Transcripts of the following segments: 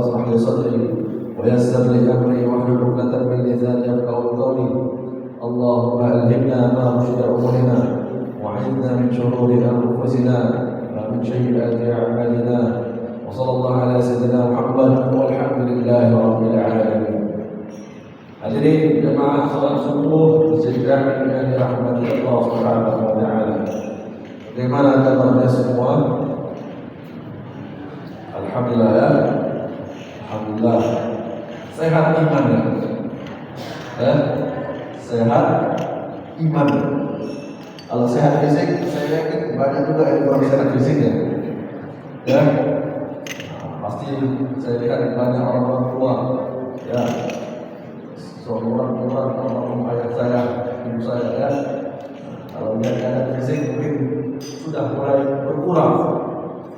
اشرح لي صدري ويسر لي أمري واحلل عقدة من لساني يفقهوا قولي. اللهم ألهمنا ما رشد أمورنا وعنا من شرور أنفسنا ومن سيئات أعمالنا. وصلى الله على سيدنا Muhammad walhamdulillahi rabbil alamin. Hadirin jemaah salat subuh bersedia dengan dirahmati Allah Subhanahu wa taala. Bagaimana kabarnya semua? Alhamdulillah ya. Alhamdulillah. Sehat iman ya? Sehat iman. Kalau sehat fisik, saya yakin banyak juga yang kurang sehat fisik ya. Pasti saya lihat banyak orang tua ya. Seorang ayah saya, ibu saya ya. Kalau lihat keadaan fisik mungkin sudah mulai berkurang.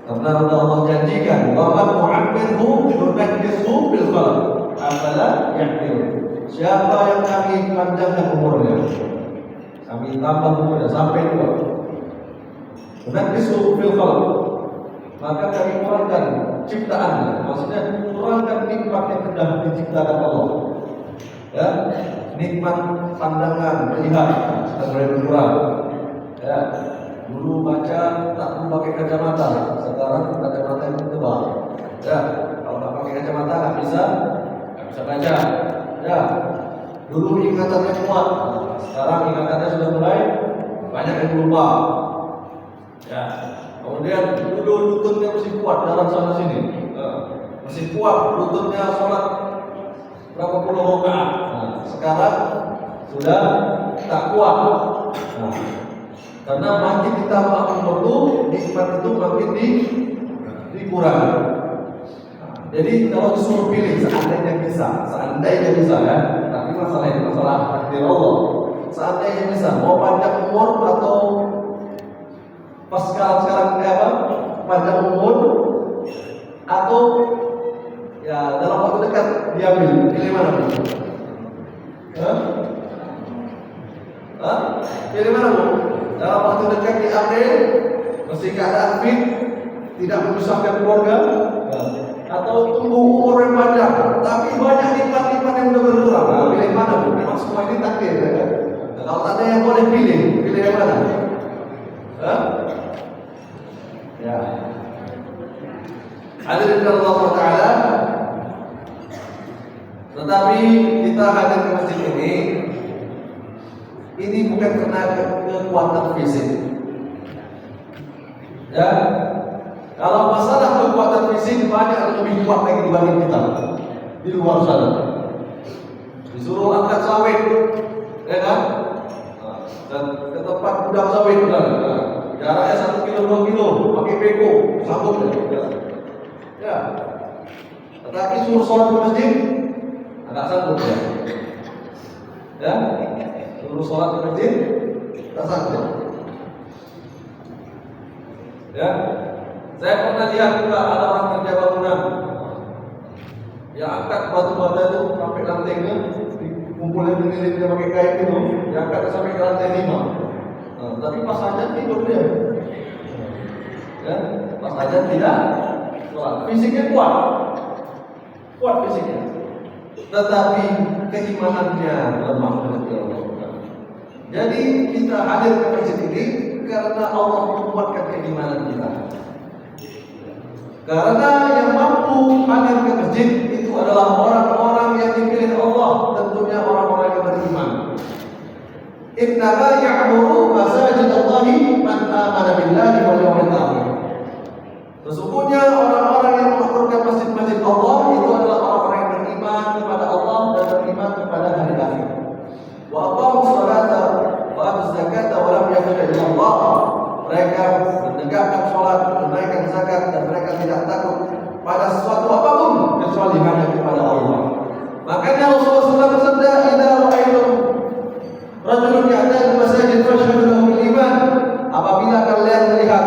Karena Allah janjikan, wa man mu'ammirhu yunaqqisu bil khalq. Afala yaqil. Siapa yang kami panjangkan umurnya, kami tambah umurnya sampai tua. Yunaqqisu bil khalq. Maka kami kurangkan ciptaan, maksudnya kurangkan nikmat yang sudah diciptakan Allah. Ya, nikmat pandangan melihat sudah mulai berkurang. Ya, dulu baca tak perlu pakai kacamata, sekarang kacamata itu tebal. Ya, kalau tak pakai kacamata nggak bisa baca. Ya, dulu ingatannya kuat, sekarang ingatannya sudah mulai banyak yang lupa. Ya, kemudian dulu lututnya masih kuat dalam sana sini, masih kuat lututnya sholat berapa puluh rakaat. Nah, sekarang sudah tak kuat. Nah, karena makin kita makin perlu, nikmat itu makin dikurangi. Nah, jadi kalau disuruh pilih, seandainya bisa ya. Tapi masalah ini masalah takdir Allah. Seandainya bisa, mau panjang umur atau pas sekarang panjang umur atau ya dalam waktu dekat diambil, pilih mana? Pilih mana bu? Dalam waktu dekat diambil, mesti keadaan fit, tidak menyusahkan keluarga, atau tunggu umur yang panjang, tapi banyak nikmat-nikmat yang sudah berkurang. Nah, pilih mana bu? Memang semua ini takdir ya kan? Nah, kalau ada yang boleh pilih yang mana? Ya. Hadirin Allah Taala. Tetapi kita hadir ke masjid ini bukan karena kekuatan fisik. Ya, kalau masalah kekuatan fisik banyak yang lebih kuat lagi dibanding kita di luar sana. Disuruh angkat sawit, ya kan? Dan ke tempat gudang sawit, jaraknya 1 kilo 2 kilo, pakai beko, sambung ya. Tetapi suruh sholat di masjid, agak sanggup ya. Suruh sholat di masjid, tak sanggup. Ya, saya pernah lihat juga ada orang kerja bangunan, yang angkat batu-bata itu sampai lantainya, dikumpulin dia pakai kain itu, diangkat sampai ke lantai 5. Tapi pas aja tidur dia. Ya, pas aja tidak. Fisiknya kuat fisiknya, tetapi keimanannya lemah dari Allah. Jadi kita hadir ke masjid ini karena Allah menguatkan keimanan kita. Karena yang mampu hadir ke masjid itu adalah orang-orang yang dipilih Allah, tentunya orang-orang yang beriman. Innama ya'muru masajidallahi man amana billahi wal yawmil akhir. Sesungguhnya orang-orang yang mengaturkan masjid-masjid Allah itu adalah orang-orang yang beriman kepada Allah dan beriman kepada hari akhir. Wa aqamu sholata wa atu zakata wa lam yakhsha illa Allah. Mereka menegakkan sholat, menunaikan zakat, dan mereka tidak takut pada sesuatu apapun kecuali hanya kepada Allah. Makanya Rasulullah SAW bersabda, "Idza ra'aytum rajulun ya'tadi al-masajid fashhadu lahu bil iman." Apabila kalian melihat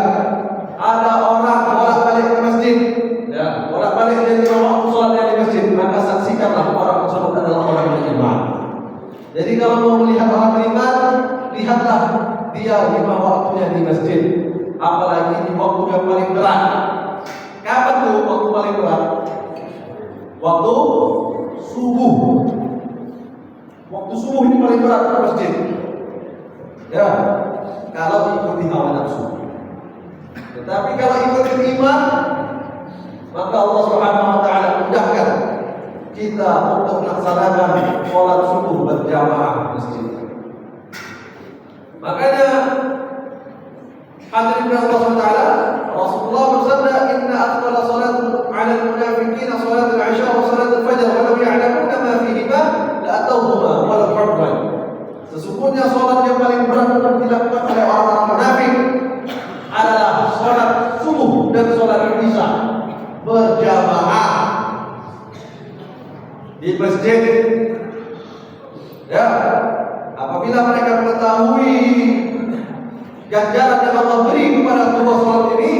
ada orang bolak-balik ke masjid, ya, bolak-balik dari waktu sholatnya di masjid, maka saksikanlah orang tersebut adalah orang beriman. Jadi kalau mau melihat orang beriman, lihatlah dia lima waktunya di masjid, apalagi di waktu yang paling berat. Kapan tuh waktu paling berat? waktu subuh. Waktu subuh ini paling berat ke masjid. Ya, kalau ikuti hawa nafsu. Tetapi kalau ikuti iman, maka Allah Subhanahu wa taala mudahkan kita untuk melaksanakan sholat subuh berjamaah di masjid. Makanya hadirin Allah Subhanahu wa taala, Rasulullah bersabda, "Inna afdhala salati 'ala al-munafiqina salat al-'isha wa salat al-fajr wa law ya'lamuna ma fihima la atawhuma wa la hurran." Sesungguhnya salat yang paling berat untuk dilakukan oleh orang-orang munafik adalah salat subuh dan salat isya berjamaah di masjid. Ya, apabila mereka mengetahui ganjaran yang Allah beri kepada dua salat ini,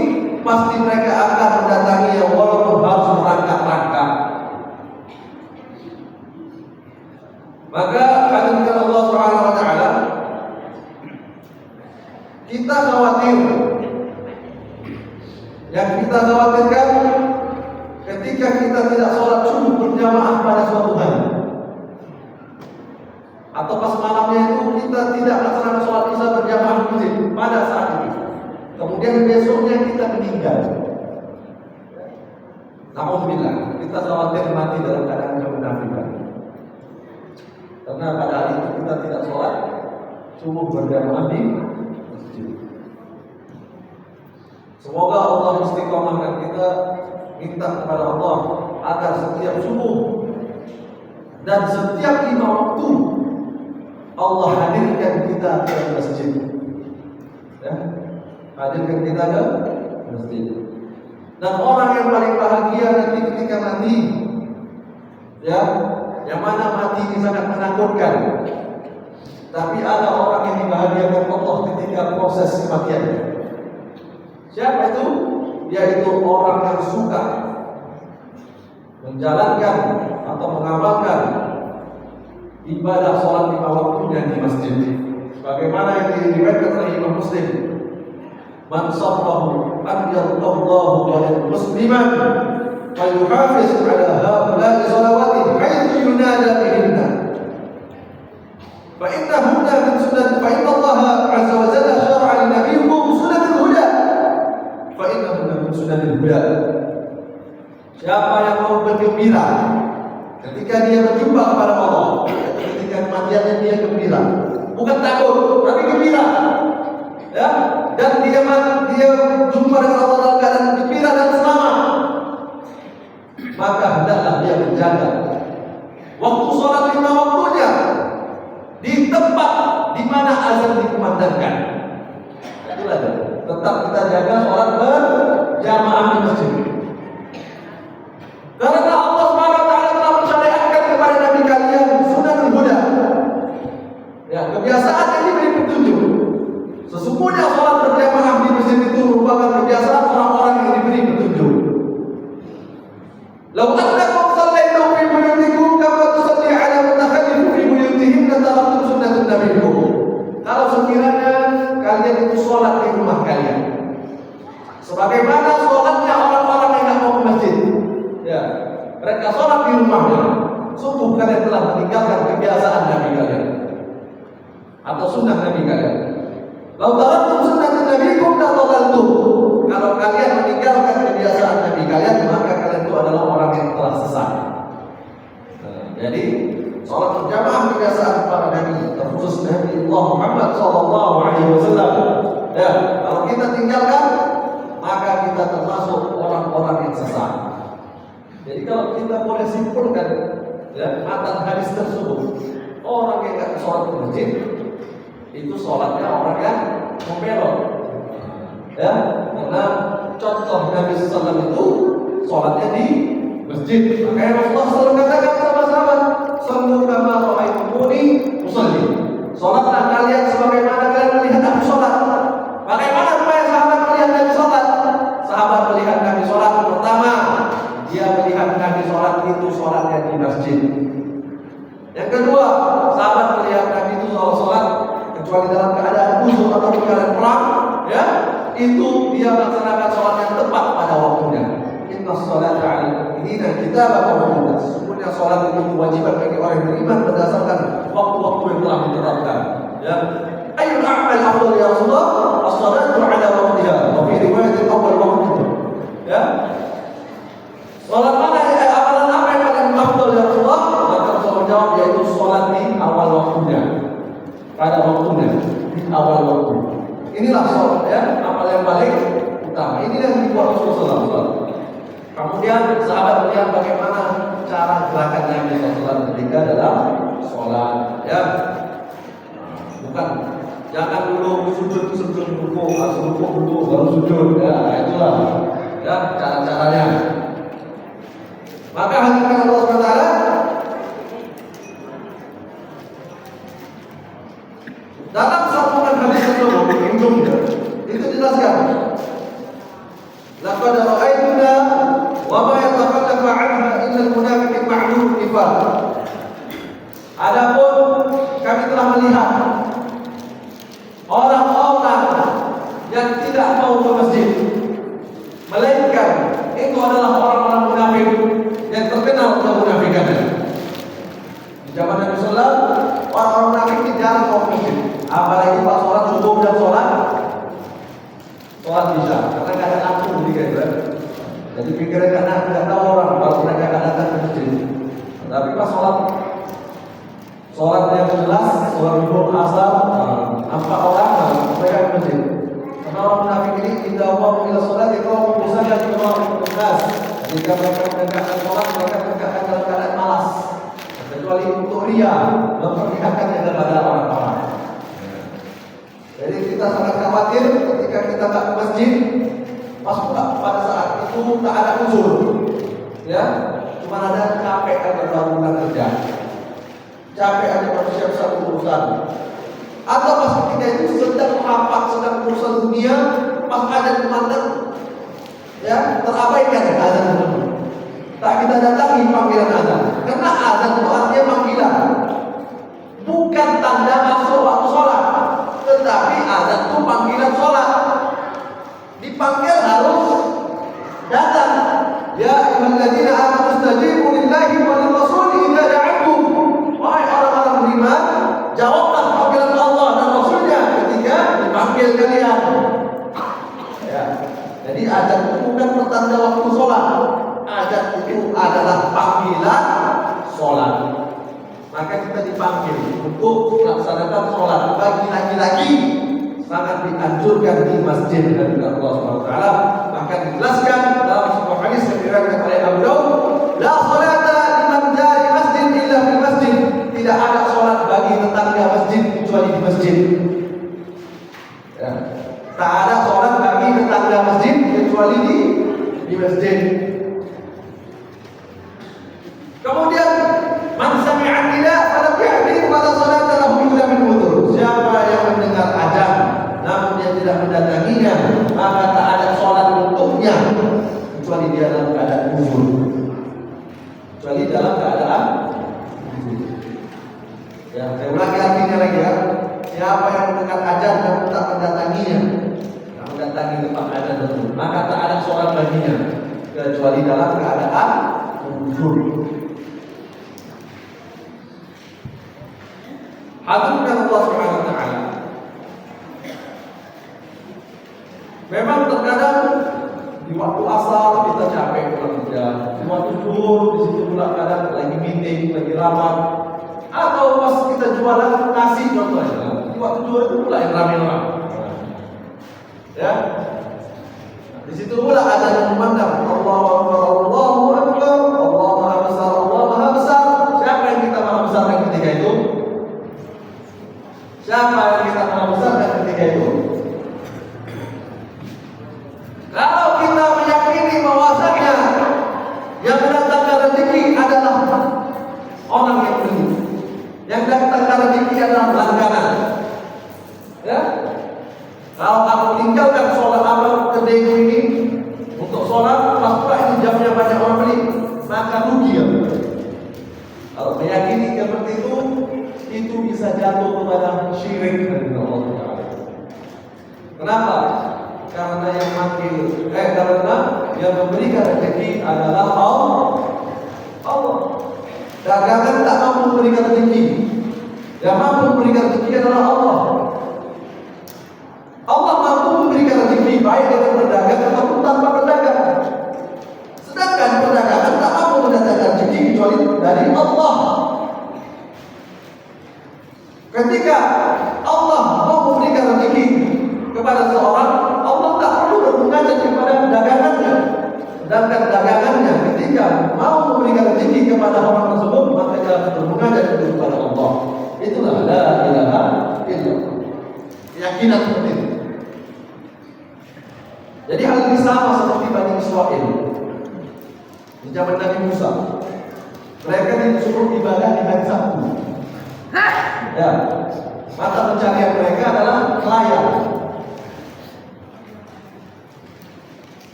pasti mereka akan mendatangi walaupun harus merangkak-rangkak. Maka hadirin Allah Subhanahu wa taala, kita khawatir. Yang kita khawatirkan ketika kita tidak sholat subuh berjamaah pada suatu hari, atau pas malamnya itu kita tidak melaksanakan sholat isya berjamaah di masjid pada saat ini, kemudian besoknya kita meninggal. Alhamdulillah, kita khawatir mati dalam keadaan kemunafikan. Karena pada hari itu kita tidak sholat subuh berjamaah di masjid. Semoga Allah istiqomahkan kita, minta kepada Allah agar setiap subuh dan setiap 5 waktu Allah hadirkan kita ke masjid. Ya, hadirkan kita ke masjid. Dan orang yang paling bahagia nanti ketika mati, ya, yang mana mati ini sangat menakutkan. Tapi ada orang yang dibahagiakan Allah ketika proses kematian. Siapa itu? Yaitu orang yang suka menjalankan atau mengamalkan ibadah sholat 5 waktunya di masjid. Sebagaimana yang diriwayatkan oleh Imam Muslim, "Man sarrahu an yardallahu wa musliman falyuhafiz ala haula'i salawati haitsu yunada bihinna. Fa innahunna min sunnah fa inna Allah 'azza wa jalla syara'a li nabiyyikum sunnatul huda. Fa innahunna min sunnatul huda." Siapa yang mau bergembira ketika dia berjumpa kepada Allah, ketika kematiannya dia gembira, bukan takut, tapi gembira. Ya, dan dia jumpa dengan Allah dalam keadaan gembira dan selamat, maka hendaklah dia menjaga waktu sholat 5 waktunya di tempat di mana azan dikumandangkan. Itulah dia. Tetap kita jaga sholat berjamaah di masjid. Karena Allah Subhanahu wa taala telah mensyariatkan kepada nabi kalian sunnatul huda. Ya, kebiasaan yang diberi petunjuk. Sesungguhnya sholat berjamaah di masjid itu merupakan kebiasaan orang-orang yang diberi petunjuk. Lau annakum shallaitum fi buyutikum kama tusalli 'ala mutakhallifin fi buyutihim la taraktum sunnatun nabiyikum. Kalau sekiranya kalian itu sholat di rumah kalian, sebagaimana sholatnya orang-orang yang tidak mau ke masjid, ya, mereka sholat di rumahnya, sungguh kalian telah meninggalkan kebiasaan nabi kalian atau sunnah nabi kalian. Lau taraktum sunnatun nabiyikum la dhalaltum. Kalau kalian meninggalkan kebiasaan nabi kalian, maka kalian itu adalah orang yang telah sesat. Jadi sholat berjamaah kebiasaan para nabi, terkhusus Nabi Allah Muhammad SAW. Ya, kalau kita tinggalkan, maka kita termasuk orang-orang yang sesat. Jadi kalau kita boleh simpulkan, ya, atas hadis tersebut, orang yang tidak sholat di masjid itu sholatnya orang yang membelot. Ya, karena contoh Nabi SAW itu sholatnya di masjid. Makanya Rasulullah selalu katakan sama sahabat, "Sallu kama ra'aitumuni usalli." Sholatlah kalian sebagaimana kalian melihat aku sholat. Bagaimana supaya sahabat melihat Nabi sholat? Sahabat melihat Nabi sholat, pertama, dia melihat Nabi sholat itu sholatnya di masjid. Yang kedua, sahabat melihat Nabi itu sholat kecuali dalam keadaan uzur atau keadaan perang, ya, itu dia melaksanakan sholat yang tepat pada waktunya. Inna inna sholata 'alal mu'minina kitaban mawquta. Sesungguhnya salat itu kewajiban bagi orang yang beriman berdasarkan waktu-waktu yang telah ditetapkan. Ya. Ayyul a'mal afdal ya Rasulullah? As-shalatu 'ala waqtiha. Wa fi riwayat awal waqtu. Ya. Salat mana amalan apa yang paling afdal ya Rasulullah? Maka Rasul menjawab yaitu salat di awal waktunya. Pada waktunya, di awal waktu. Inilah salat ya, amal yang paling utama. Ini yang dibuat Rasulullah SAW. Kemudian sahabat melihat bagaimana cara gerakan Nabi SAW ketika dalam sholat. Ya, bukan jangan dulu sujud sebelum ruku, langsung ruku dulu baru sujud. Ya, itulah ya cara-caranya. Maka hadirin Allah SWT, dalam sambungan hadis tersebut di ujungnya itu dijelaskan. Laqad ra'aytuna wa ma yatakallafu 'anha illa al-munafiqun ma'lum nifaq. Adapun kami telah melihat orang-orang yang tidak mau ke masjid, melainkan itu adalah orang-orang munafik yang terkenal kemunafikannya. Di zaman Nabi Sallallahu, orang-orang munafik ini jarang mau ke masjid. Apalagi pas sholat subuh dan sholat isya, karena nggak ada lampu di gitu. Jadi pikirnya karena nggak tahu orang kalau mereka nggak datang ke masjid. Tapi pas sholat yang jelas, sholat subuh asar, nampak orang mereka ke masjid. Karena orang munafik ini tidak mau bila sholat itu urusan yang cuma tugas. Jika mereka menegakkan sholat, mereka menegakkan dalam keadaan malas. Kecuali untuk ria, memperlihatkannya kepada orang-orang. Jadi kita sangat khawatir ketika kita tak ke masjid, pada saat itu tak ada uzur, ya, cuma ada capek aja baru pulang kerja, capek aja baru siap-siap urusan, atau pas kita itu sedang rapat, sedang urusan dunia, pas ada kumandang, ya, terabaikan azan tersebut. Tak kita datangi panggilan azan, karena azan itu artinya panggilan, bukan tanda masuk waktu sholat. Tetapi azan itu panggilan sholat. Dipanggil harus datang. Ya ayyuhalladzina amanu istajibu lillahi wa lirrasuli idza da'akum. Wahai orang-orang beriman, jawablah panggilan Allah dan Rasulnya ketika dipanggil kalian. Ya. Jadi azan itu bukan pertanda waktu sholat. Azan itu adalah panggilan sholat. Maka kita dipanggil untuk melaksanakan sholat. Bagi laki-laki sangat dianjurkan di masjid dan Allah SWT. Maka dijelaskan dalam sebuah hadis yang diriwayatkan oleh Abu Daud, la sholata liman jari masjid illa di masjid. Tidak ada sholat bagi tetangga masjid kecuali di masjid. Ya. Tak ada sholat bagi tetangga masjid kecuali di masjid. Kemudian man sami'a nida falam ya'ti fala salata lahu illa min udhur. Siapa yang mendengar azan namun dia tidak mendatanginya, maka tak ada salat untuknya kecuali dia dalam keadaan uzur. Kecuali dalam keadaan uzur. Ya, saya ulangi artinya lagi ya. Siapa yang mendengar azan namun tak mendatanginya, tak mendatangi tempat azan tersebut, maka tak ada salat baginya kecuali dalam keadaan uzur. Hadirin Allah Subhanahu wa taala. Memang terkadang di waktu asar kita capek pulang kerja, di waktu zuhur di situ pula kadang lagi meeting, lagi rapat, atau pas kita jualan nasi contohnya, di waktu zuhur itu pula yang ramai-ramai. Ya, di situ pula ada yang memandang Allahu Akbar, Allahu Akbar, Allah Maha Besar, Allah Maha Besar. Siapa yang kita maha besarkan ketika itu? Siapa yang kita maha besarkan ketika itu? Kalau kita meyakini bahwasanya yang mendatangkan rezeki adalah orang yang beli, yang mendatangkan rezeki adalah langganan, ya. Kalau aku tinggalkan sholat apa kedai ini untuk sholat, pas pula ini jamnya banyak orang beli, maka rugi ya. Kalau meyakini seperti itu bisa jatuh kepada syirik dari Allah Taala. Kenapa? Karena yang manggil, karena yang memberikan rezeki adalah Allah. Dagangan tak mampu memberikan rezeki. Yang mampu memberikan rezeki adalah Allah. Allah mampu memberikan rezeki baik dengan berdagang ataupun tanpa berdagang. Sedangkan perdagangan tak mampu mendatangkan rezeki kecuali dari Allah. Ketika Allah mau memberikan rezeki kepada seseorang, Allah tak perlu bermunajat kepada dagangannya. Sedangkan dagangannya ketika mau memberikan rezeki kepada orang tersebut, maka dia bermunajat kepada Allah. Itulah la ilaha illallah. Keyakinan seperti itu. Jadi hal ini sama seperti Bani Israil di zaman Nabi Musa. Mereka disuruh ibadah di hari Sabtu. Ya, mata pencarian mereka adalah nelayan.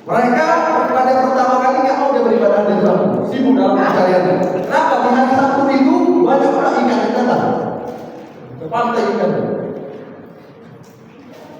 Mereka pada pertama kali nggak mau dia beribadah di Sabtu, sibuk dalam pencariannya. Kenapa? Di hari Sabtu itu banyak orang ikan yang datang ke pantai ikan.